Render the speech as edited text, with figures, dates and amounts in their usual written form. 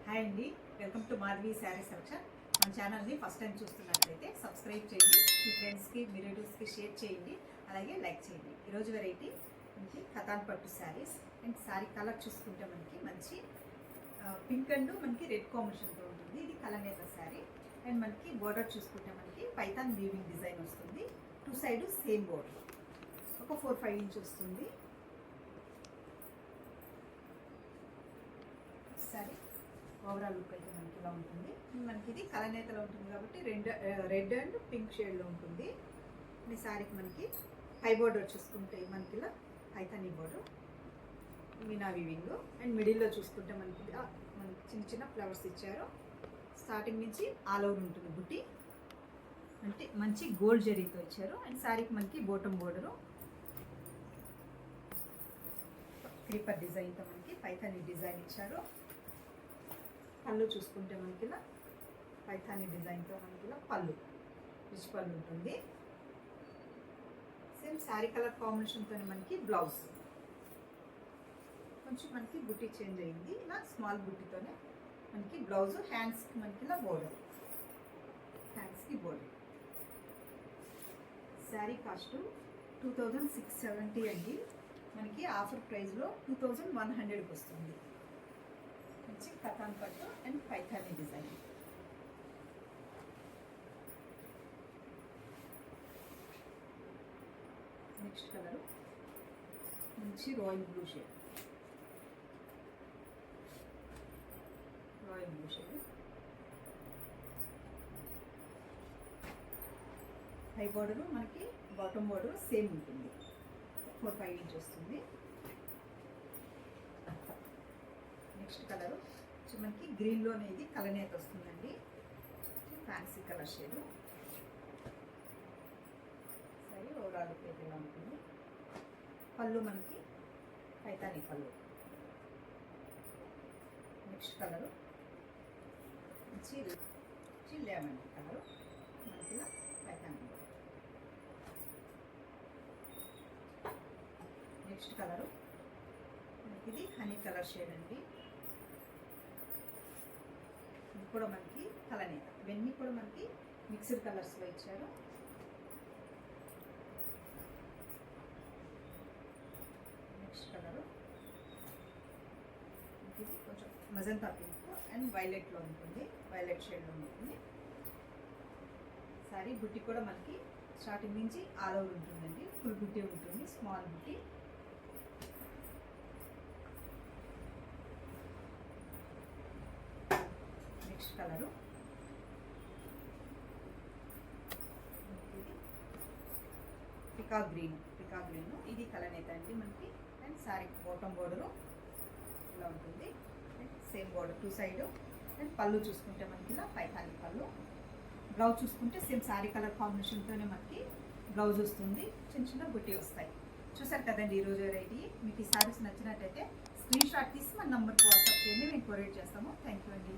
Hi అండి, welcome to Madhavi sari selection. మన ఛానల్ని ఫస్ట్ టైం చూస్తున్నట్లయితే సబ్స్క్రైబ్ చేయండి, మీ ఫ్రెండ్స్కి మీ రిలేటివ్స్కి షేర్ చేయండి, అలాగే లైక్ చేయండి. ఈరోజు వెరైటీ మనకి కథాన్ పట్టు శారీస్ అండ్ శారీ కలర్ చూసుకుంటే మనకి మంచి పింక్ అండ్ మనకి రెడ్ కాంబినేషన్తో ఉంటుంది. ఇది కలనేత శారీ అండ్ మనకి బోర్డర్ చూసుకుంటే మనకి పైథాన్ వీవింగ్ డిజైన్ వస్తుంది. టూ సైడ్ సేమ్ బోర్డర్, ఒక 4-5 ఇంచ్ వస్తుంది శారీ. ఓవరాల్ లుక్ అయితే మనకి ఇలా ఉంటుంది. మనకి ఇది కలనేతలో ఉంటుంది కాబట్టి రెడ్ అండ్ పింక్ షేడ్లో ఉంటుంది. ఈ శారీకి మనకి హై బోర్డర్ చూసుకుంటే మనకి ఇలా Paithani border, Meena weaving and మిడిల్లో చూసుకుంటే మనకి చిన్న చిన్న ఫ్లవర్స్ ఇచ్చారు. స్టార్టింగ్ నుంచి ఆల్ ఓవర్ ఉంటుంది బుట్టి, అంటే మంచి గోల్డ్ జరీతో ఇచ్చారు. అండ్ శారీకి మనకి బోటమ్ బోర్డరు క్రీపర్ డిజైన్తో మనకి పైథానీ డిజైన్ ఇచ్చారు. పళ్ళు చూసుకుంటే మనకి ఇలా పైథానీ డిజైన్తో మనకి ఇలా పళ్ళు రిచ్ పళ్ళు ఉంటుంది. సేమ్ శారీ కలర్ కాంబినేషన్తో మనకి బ్లౌజ్ కొంచెం మనకి బుట్టి చేంజ్ అయింది. ఇలా స్మాల్ బుట్టితోనే మనకి బ్లౌజ్, హ్యాండ్స్కి మనకి ఇలా బోర్డర్, హ్యాండ్స్కి బోర్డర్. శారీ కాస్ట్ 2670 అండి. మనకి ఆఫర్ ప్రైస్లో 2100కి వస్తుంది. మంచి కథాన్ పట్టు and Paithani design. Next colour మంచి royal blue shade, royal blue shade. High border మనకి బాటమ్ బోర్డర్ సేమ్ ఉంటుంది, 4-5 ఇంచ్ వస్తుంది. నెక్స్ట్ కలర్ మనకి గ్రీన్లోనే ఇది కలనేత వస్తుందండి, ఫ్యాన్సీ కలర్ షేడు. సరే, ఓవరాల్ ఇలా ఉంటుంది. పళ్ళు మనకి పైథానీ పళ్ళు. నెక్స్ట్ కలరు మంచి లెమన్ కలరు, మనకి ఇలా పైథానీ. నెక్స్ట్ కలరు మనకి ఇది హనీ కలర్ షేడ్ అండి. ఇది కూడా మనకి కలనేత, ఇవన్నీ కూడా మనకి మిక్స్డ్ కలర్స్లో ఇచ్చారు. నెక్స్ట్ కలరు ఇది కొంచెం మజంతా పింక్ అండ్ వైలెట్లో ఉంటుంది, వైలెట్ షేడ్లో ఉంటుంది. సారీ బుట్టి కూడా మనకి స్టార్టింగ్ నుంచి ఆల్ ఓవర్ ఉంటుందండి, ఫుల్ బుట్టి ఉంటుంది, స్మాల్ బుట్టి. నెక్స్ట్ కలరు పికాక్ గ్రీన్, ఇది కలనేత అండి మనకి. అండ్ శారీ బాటమ్ బోర్డరు ఇలా ఉంటుంది, and same border two side. And పళ్ళు చూసుకుంటే మనకి ఇలా పైథానీ పళ్ళు. బ్లౌజ్ చూసుకుంటే సేమ్ శారీ కలర్ కాంబినేషన్తోనే మనకి బ్లౌజ్ వస్తుంది, చిన్న చిన్న బుట్టి వస్తాయి. చూసారు కదండి ఈరోజు వెరైటీ. మీకు ఈ శారీస్ నచ్చినట్టయితే స్క్రీన్ షాట్ తీసి మన నంబర్కి వాట్సాప్ చేయండి, మేము కొరియర్ చేస్తాము. థ్యాంక్ యూ అండి.